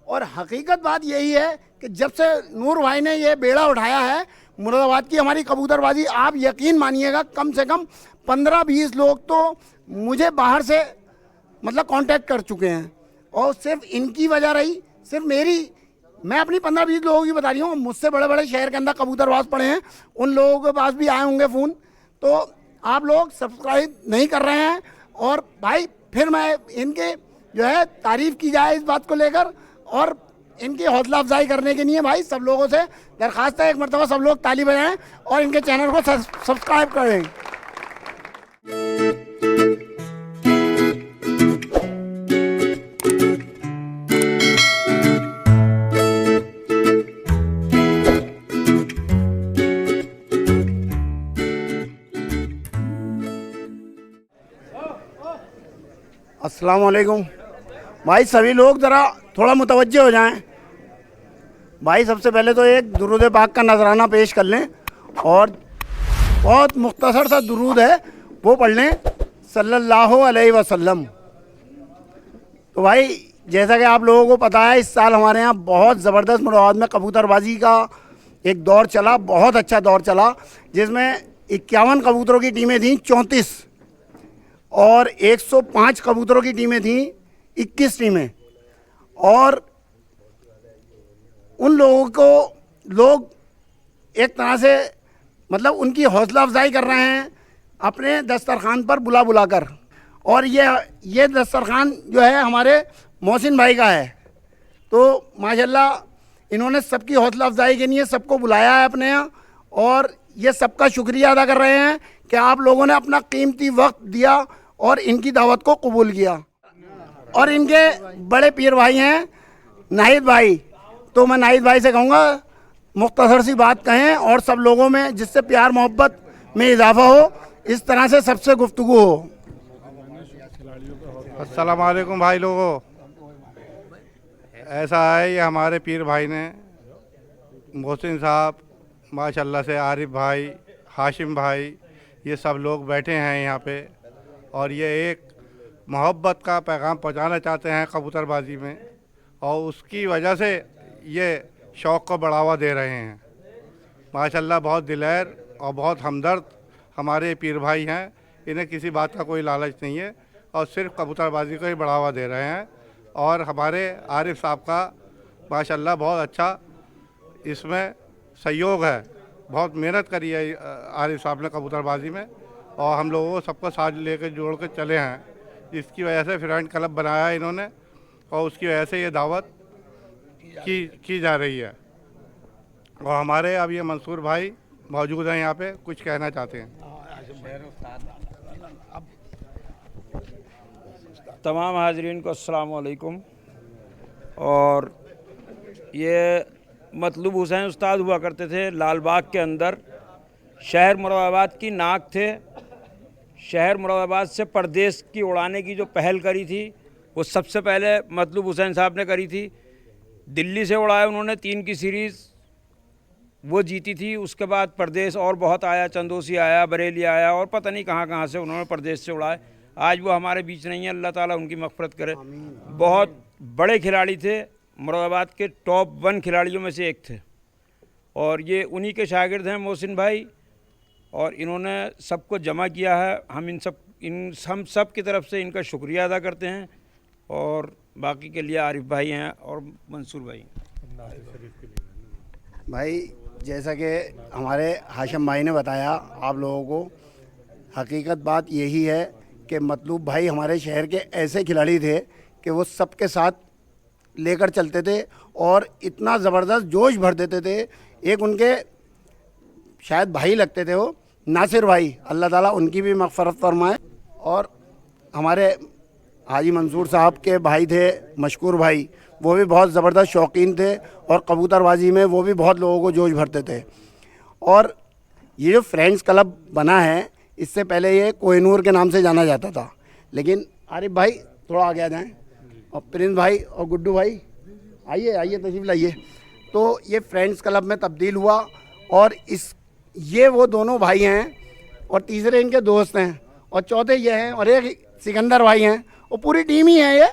और हकीकत बात यही है कि जब से नूर भाई ने ये बेड़ा उठाया है मुरादाबाद की हमारी कबूतरबाजी, आप यकीन मानिएगा कम से कम 15-20 लोग तो मुझे बाहर से मतलब कांटेक्ट कर चुके हैं। और सिर्फ इनकी वजह रही, सिर्फ मेरी, मैं अपनी 15-20 लोगों की बता रही हूँ, मुझसे बड़े बड़े शहर के अंदर कबूतरबाज पड़े हैं, उन लोगों के पास भी आए होंगे फ़ोन। तो आप लोग सब्सक्राइब नहीं कर रहे हैं। और भाई फिर मैं इनके जो है तारीफ़ की जाए इस बात को लेकर, और इनकी हौसला अफजाई करने के लिए भाई सब लोगों से दरख्वास्त है, एक मरतबा सब लोग ताली बजाएं और इनके चैनल को सब्सक्राइब करें। अस्सलाम वालेकुम भाई, सभी लोग ज़रा थोड़ा मुतवज्जे हो जाएं। भाई सबसे पहले तो एक दुरूद पाक का नजराना पेश कर लें, और बहुत मुख्तसर सा दुरूद है वो पढ़ लें, सल्लल्लाहु अलैहि वसल्लम। तो भाई जैसा कि आप लोगों को पता है, इस साल हमारे यहाँ बहुत ज़बरदस्त मुरादाबाद में कबूतरबाजी का एक दौर चला, बहुत अच्छा दौर चला, जिसमें 51 कबूतरों की टीमें थीं 34, और 105 कबूतरों की टीमें थीं 21 टीमें। और उन लोगों को लोग एक तरह से मतलब उनकी हौसला अफजाई कर रहे हैं अपने दस्तरखान पर बुला बुला कर। और ये दस्तरखान जो है हमारे मोहसिन भाई का है। तो माशाल्लाह इन्होंने सबकी हौसला अफजाई के लिए सबको बुलाया है अपने यहाँ, और ये सबका शुक्रिया अदा कर रहे हैं कि आप लोगों ने अपना कीमती वक्त दिया और इनकी दावत को कबूल किया। और इनके बड़े पीर भाई हैं नाहिद भाई, तो मैं नाहिद भाई से कहूँगा मुख्तसर सी बात कहें और सब लोगों में जिससे प्यार मोहब्बत में इजाफा हो, इस तरह से सबसे गुफ्तगू हो। अस्सलाम वालेकुम भाई लोगों। ऐसा है, ये हमारे पीर भाई ने मोहसिन साहब, माशाल्लाह से आरिफ भाई, हाशिम भाई, ये सब लोग बैठे हैं यहाँ पे, और ये एक मोहब्बत का पैगाम पहुँचाना चाहते हैं कबूतरबाजी में, और उसकी वजह से ये शौक़ को बढ़ावा दे रहे हैं। माशाल्लाह बहुत दिलेर और बहुत हमदर्द हमारे पीर भाई हैं। इन्हें किसी बात का कोई लालच नहीं है और सिर्फ कबूतरबाजी को ही बढ़ावा दे रहे हैं। और हमारे आरिफ साहब का माशाल्लाह बहुत अच्छा इसमें सहयोग है, बहुत मेहनत करी है आरिफ साहब ने कबूतरबाजी में, और हम लोगों को सबको साथ लेकर जोड़ कर चले हैं। इसकी वजह से फ्रेंड क्लब बनाया है इन्होंने, और उसकी वजह से ये दावत की जा रही है। और हमारे अब ये मंसूर भाई मौजूद हैं यहाँ पे, कुछ कहना चाहते हैं। तमाम हाजरीन को अस्सलाम वालेकुम। और ये मतलूब हुसैन उस्ताद हुआ करते थे लाल बाग के अंदर, शहर मुरादाबाद की नाक थे। शहर मुरादाबाद से परदेश की उड़ाने की जो पहल करी थी वो सबसे पहले मतलूब हुसैन साहब ने करी थी। दिल्ली से उड़ाया उन्होंने 3 की सीरीज़, वो जीती थी। उसके बाद परदेश और बहुत आया, चंदोसी आया, बरेली आया, और पता नहीं कहाँ कहाँ से उन्होंने परदेश से उड़ाए। आज वो हमारे बीच नहीं है, अल्लाह ताला उनकी मग़फ़िरत करे। बहुत बड़े खिलाड़ी थे, मुरादाबाद के टॉप 1 खिलाड़ियों में से एक थे, और ये उन्हीं के शागिर्द हैं मोहसिन भाई, और इन्होंने सबको जमा किया है। हम हम सब की तरफ से इनका शुक्रिया अदा करते हैं। और बाकी के लिए आरिफ भाई हैं और मंसूर भाई। भाई जैसा कि हमारे हाशिम भाई ने बताया आप लोगों को, हकीकत बात यही है कि मतलूब भाई हमारे शहर के ऐसे खिलाड़ी थे कि वो सबके साथ लेकर चलते थे और इतना ज़बरदस्त जोश भर देते थे। एक उनके शायद भाई लगते थे वो, नासिर भाई, अल्लाह ताला उनकी भी मग़फ़िरत फरमाए। और हमारे हाजी मंसूर साहब के भाई थे मशकूर भाई, वो भी बहुत ज़बरदस्त शौकीन थे, और कबूतरबाजी में वो भी बहुत लोगों को जोश भरते थे। और ये जो फ्रेंड्स क्लब बना है, इससे पहले ये कोहिनूर के नाम से जाना जाता था, लेकिन आरिफ भाई थोड़ा आगे आ जाएं, और प्रिंस भाई और गुड्डू भाई आइए तशरीफ़ लाइए। तो ये फ्रेंड्स क्लब में तब्दील हुआ, और ये वो दोनों भाई हैं, और तीसरे इनके दोस्त हैं, और चौथे ये हैं, और एक सिकंदर भाई हैं, और पूरी टीम ही है ये।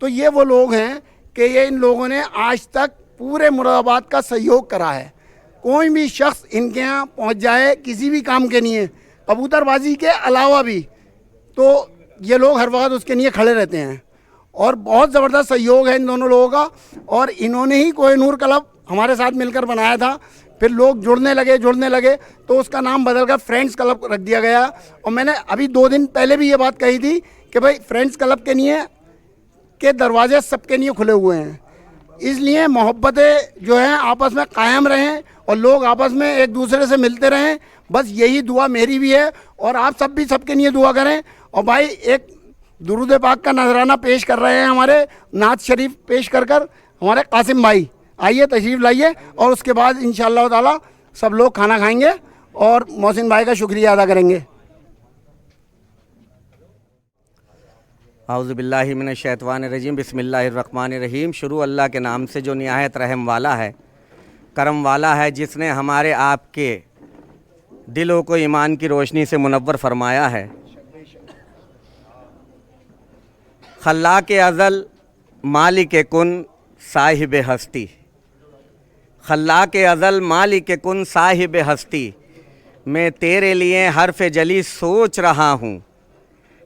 तो ये वो लोग हैं कि ये इन लोगों ने आज तक पूरे मुरादाबाद का सहयोग करा है। कोई भी शख्स इनके यहाँ पहुँच जाए किसी भी काम के लिए, कबूतरबाजी के अलावा भी, तो ये लोग हर वक्त उसके लिए खड़े रहते हैं और बहुत ज़बरदस्त सहयोग है इन दोनों लोगों का। और इन्होंने ही कोहिनूर क्लब हमारे साथ मिलकर बनाया था, फिर लोग जुड़ने लगे तो उसका नाम बदलकर फ्रेंड्स क्लब रख दिया गया। और मैंने अभी 2 दिन पहले भी ये बात कही थी कि भाई फ्रेंड्स क्लब के लिए के दरवाजे सबके लिए खुले हुए हैं, इसलिए मोहब्बतें जो हैं आपस में कायम रहें और लोग आपस में एक दूसरे से मिलते रहें। बस यही दुआ मेरी भी है और आप सब भी सबके लिए दुआ करें। और भाई एक दुरूद पाक का नजराना पेश कर रहे हैं, हमारे नात शरीफ पेश कर हमारे कासिम भाई, आइए तशरीफ़ लाइए और उसके बाद इंशाअल्लाह ताला सब लोग खाना खाएंगे और मोहसिन भाई का शुक्रिया अदा करेंगे। आउज़ुबिल्लाहि मिनश्शैतानिर्रजीम, बिस्मिल्लाहिर्रहमानिर्रहीम। शुरू अल्लाह के नाम से जो निहायत रहम वाला है, करम वाला है, जिसने हमारे आपके दिलों को ईमान की रोशनी से मुनव्वर फरमाया है। खल्लाक़ अज़ल मालिक कुन साहिब हस्ती, खल्लाक़ अज़ल मालिक कुन साहिब हस्ती, मैं तेरे लिए हर्फ जली सोच रहा हूँ,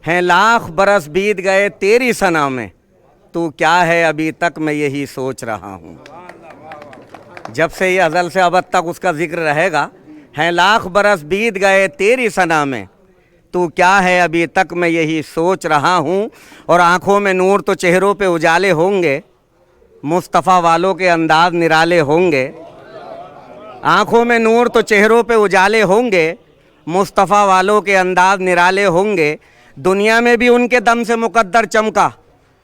हैं लाख बरस बीत गए तेरी सना में, तू क्या है अभी तक मैं यही सोच रहा हूँ। जब से ये अज़ल से अबद तक उसका ज़िक्र रहेगा, हैं लाख बरस बीत गए तेरी सना में, तू क्या है अभी तक मैं यही सोच रहा हूँ। और आँखों में नूर तो चेहरों पे उजाले होंगे, मुस्तफ़ा वालों के अंदाज निराले होंगे। आँखों में नूर तो चेहरों पे उजाले होंगे, मुस्तफ़ा वालों के अंदाज निराले होंगे। दुनिया में भी उनके दम से मुकद्दर चमका,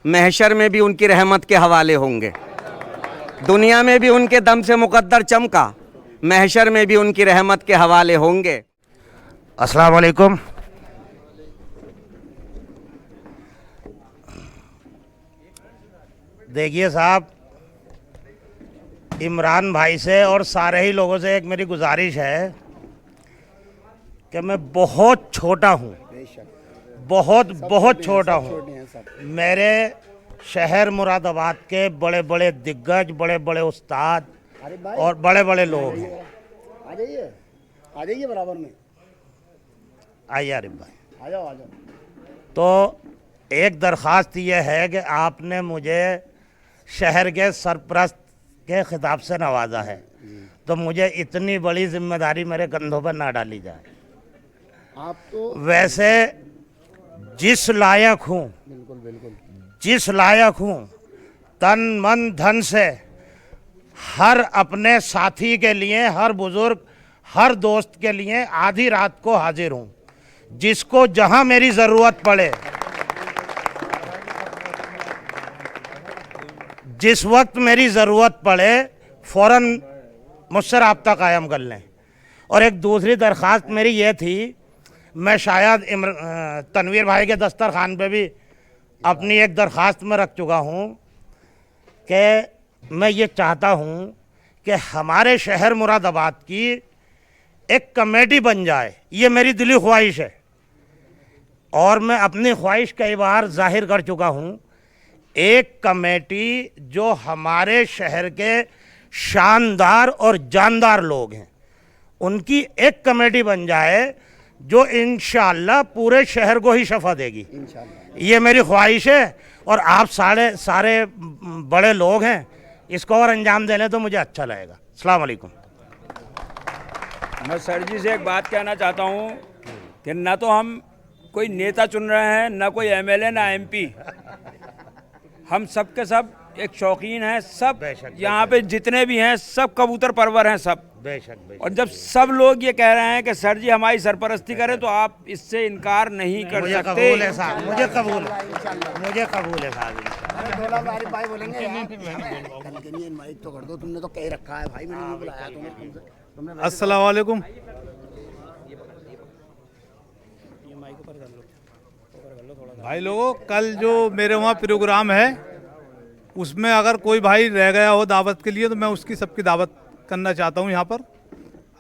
महशर में भी उनकी रहमत के हवाले होंगे। दुनिया में भी उनके दम से मुकद्दर चमका, महशर में भी उनकी रहमत के हवाले होंगे। अस्सलाम वालेकुम। देखिए साहब, इमरान भाई से और सारे ही लोगों से एक मेरी गुजारिश है कि मैं बहुत छोटा हूँ, बहुत छोटा हूँ। मेरे शहर मुरादाबाद के बड़े बड़े दिग्गज, बड़े बड़े उस्ताद और बड़े बड़े लोग हैं। आ जाइए बराबर में, आइए आरिफ भाई, आ जाओ। तो एक दरख्वास्त ये है कि आपने मुझे शहर के सरपरस्त के खिताब से नवाजा है, तो मुझे इतनी बड़ी जिम्मेदारी मेरे कंधों पर ना डाली जाए। आप तो वैसे जिस लायक हूँ, बिल्कुल जिस लायक हूँ, तन मन धन से हर अपने साथी के लिए, हर बुजुर्ग, हर दोस्त के लिए आधी रात को हाजिर हूँ। जिसको जहाँ मेरी ज़रूरत पड़े, जिस वक्त मेरी ज़रूरत पड़े, फ़ौरन मुझसे रब्ता कायम कर लें। और एक दूसरी दरख्वास्त मेरी ये थी, मैं शायद तनवीर भाई के दस्तरखान पे भी अपनी एक दरख्वास्त में रख चुका हूँ कि मैं ये चाहता हूँ कि हमारे शहर मुरादाबाद की एक कमेटी बन जाए। ये मेरी दिली ख्वाहिश है और मैं अपनी ख्वाहिश कई बार जाहिर कर चुका हूँ। एक कमेटी जो हमारे शहर के शानदार और जानदार लोग हैं, उनकी एक कमेटी बन जाए जो इंशाअल्लाह पूरे शहर को ही शफा देगी। ये मेरी ख्वाहिश है और आप सारे बड़े लोग हैं, इसको और अंजाम देने तो मुझे अच्छा लगेगा। अस्सलाम वालेकुम। मैं सर जी से एक बात कहना चाहता हूँ कि ना तो हम कोई नेता चुन रहे हैं, ना कोई एमएलए, ना एमपी। हम सब के सब एक शौकीन हैं, सब यहाँ पे जितने भी हैं सब कबूतर परवर हैं सब। बेशक। और जब सब लोग ये कह रहे हैं कि सर जी हमारी सरपरस्ती करें, तो आप इससे इनकार नहीं कर मुझे सकते। कबूल है साहब, मुझे कबूल है साहब। भाई बोलेंगे कल के लिए इनवाइट तो कर दो, तुमने तो कह रखा है भाई, मैंने नहीं बुलाया तुम्हें। अस्सलाम वालेकुम। भाई लोगों, कल जो मेरे वहाँ प्रोग्राम है उसमें अगर कोई भाई रह गया हो दावत के लिए, तो मैं उसकी सबकी दावत करना चाहता हूँ यहाँ पर।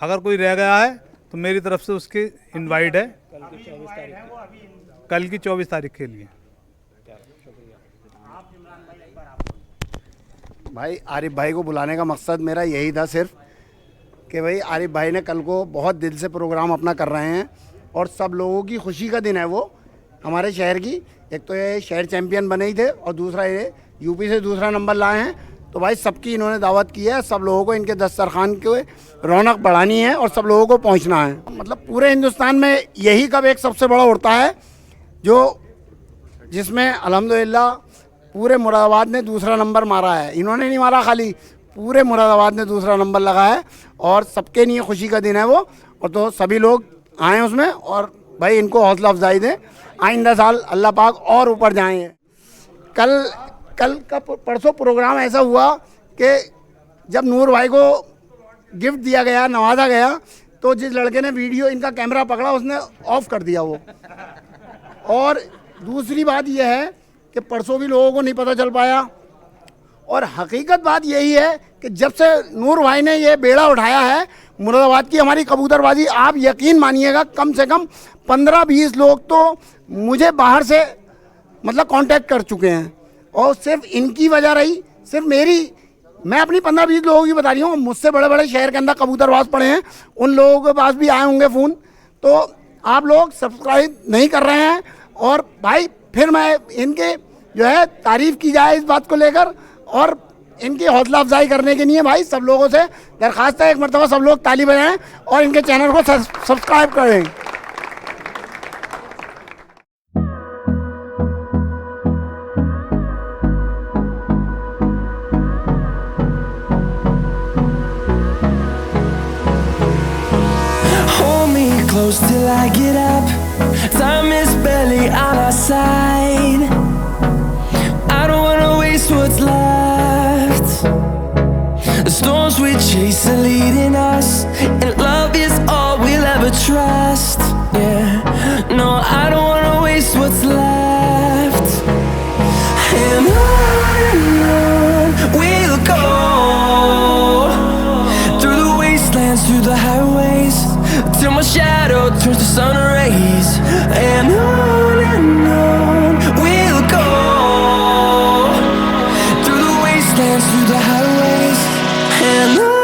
अगर कोई रह गया है तो मेरी तरफ से उसकी इनवाइट है कल की 24 तारीख के लिए। भाई आरिफ भाई को बुलाने का मकसद मेरा यही था सिर्फ कि भाई आरिफ भाई ने कल को बहुत दिल से प्रोग्राम अपना कर रहे हैं और सब लोगों की खुशी का दिन है वो हमारे शहर की। एक तो ये शहर चैम्पियन बने ही थे और दूसरा ये यूपी से दूसरा नंबर लाए हैं। तो भाई सबकी इन्होंने दावत की है, सब लोगों को इनके दस्तरखान के रौनक बढ़ानी है और सब लोगों को पहुंचना है। मतलब पूरे हिंदुस्तान में यही कब एक सबसे बड़ा उड़ता है जो जिसमें अल्हम्दुलिल्लाह पूरे मुरादाबाद ने दूसरा नंबर मारा है। इन्होंने नहीं मारा, खाली पूरे मुरादाबाद ने दूसरा नंबर लगा है और सबके लिए खुशी का दिन है वो। और तो सभी लोग आएँ उसमें और भाई इनको हौसला अफजाई दें, आइंदा साल अल्लाह पाक और ऊपर जाएँ। कल का परसों प्रोग्राम ऐसा हुआ कि जब नूर भाई को गिफ्ट दिया गया, नवाजा गया, तो जिस लड़के ने वीडियो इनका कैमरा पकड़ा उसने ऑफ कर दिया वो। और दूसरी बात यह है कि परसों भी लोगों को नहीं पता चल पाया। और हकीकत बात यही है कि जब से नूर भाई ने ये बेड़ा उठाया है मुरादाबाद की हमारी कबूतरबाजी, आप यकीन मानिएगा कम से कम 15-20 लोग तो मुझे बाहर से मतलब कांटेक्ट कर चुके हैं। और सिर्फ इनकी वजह रही, सिर्फ मेरी, मैं अपनी 15-20 लोगों की बता रही हूँ। मुझसे बड़े बड़े शहर के अंदर कबूतरबाज पड़े हैं, उन लोगों के पास भी आए होंगे फ़ोन। तो आप लोग सब्सक्राइब नहीं कर रहे हैं और भाई फिर मैं इनके जो है तारीफ़ की जाए इस बात को लेकर और इनकी हौसला अफजाई करने के लिए भाई सब लोगों से दरख्वास्त है, एक मरतबा सब लोग ताली बजाएं और इनके चैनल को सब्सक्राइब करें। Close till I get up. Time is barely on our side. I don't wanna waste what's left. The storms we chase are leading us, and love is all we'll ever trust. Yeah, no, I don't wanna waste what's left. And on we'll go, through the wastelands, through the highways, till my shadow turns to sun rays. And on we'll go, through the wastelands, through the highways. And on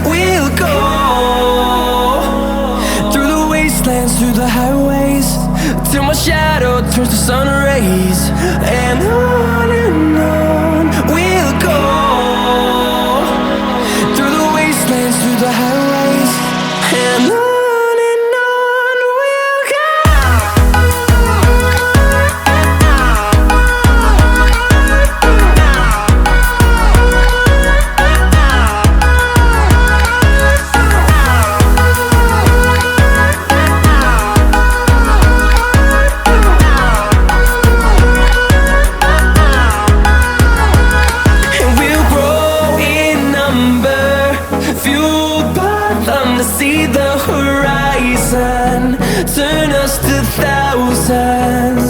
we'll go. Through the highways, till my shadow turns to sun rays. And on we'll go, through the wastelands, through the highways. And on we'll go. See the horizon, turn us to thousands.